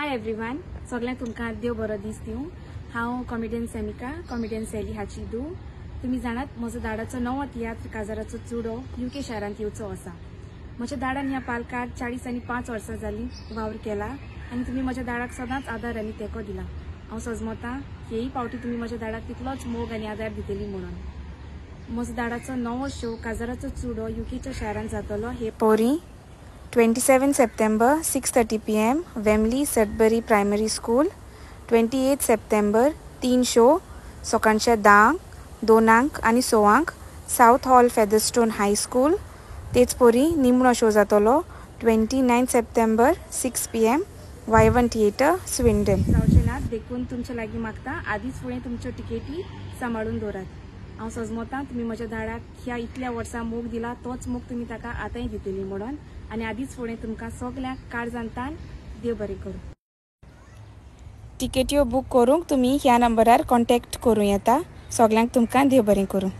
Hi everyone, सगळ्यांक तुमकां देव बरो दीस दिवं। हांव कॉमेडियन सॅमिका, कॉमेडियन सॅली हाची दू। तुम्ही जाणात म्हजो दाडाचो नवो तियात्र काजाराचो चुडो UK शारांत येवचो आसा। म्हज्या दाडान ह्या पालकात 40 आनी 5 वर्सां जाली वावर केला आनी तुम्ही म्हज्या दाडाक सदांच आदार आनी तेंको दिला। हांव सजमतां हेय फावटी तुम्ही म्हज्या दाडाक तितलोच मोग आनी आदार दितली म्हणून। म्हजो दाडाचो नवो शो काजाराचो चुडो UKच्या शारांत जातलो हे पोरी 27 September 6:30 PM Wembley सटबरी primary school. 28 September 3 show सकाळच्या 10, 2 आनी 6 साउथ हॉल फेदरस्टोन हाय स्कूल। तेच पोरी निमणो शो जातलो 29 September 6 PM Y1 theatre Swindon. जावचेनात देखून तुमच्या लागीं मागता आदीच फुडें तुमच्यो टिकेटी सांबाळून दवरात। हांव सजमतां तुम्ही म्हज्या दाडाक ह्या इतल्या वर्सां मोग दिला तोच मोग तुम्ही ताका आतांय दितली म्हणून आनी आदीच फुडें तुमकां सगल्यांक काळजांतान देव बरें करूं। टिकेट्यो बूक करूंक तुम्ही ह्या नंबरार कॉन्टॅक्ट करूं येता। सगल्यांक तुमकां देव बरें करूं।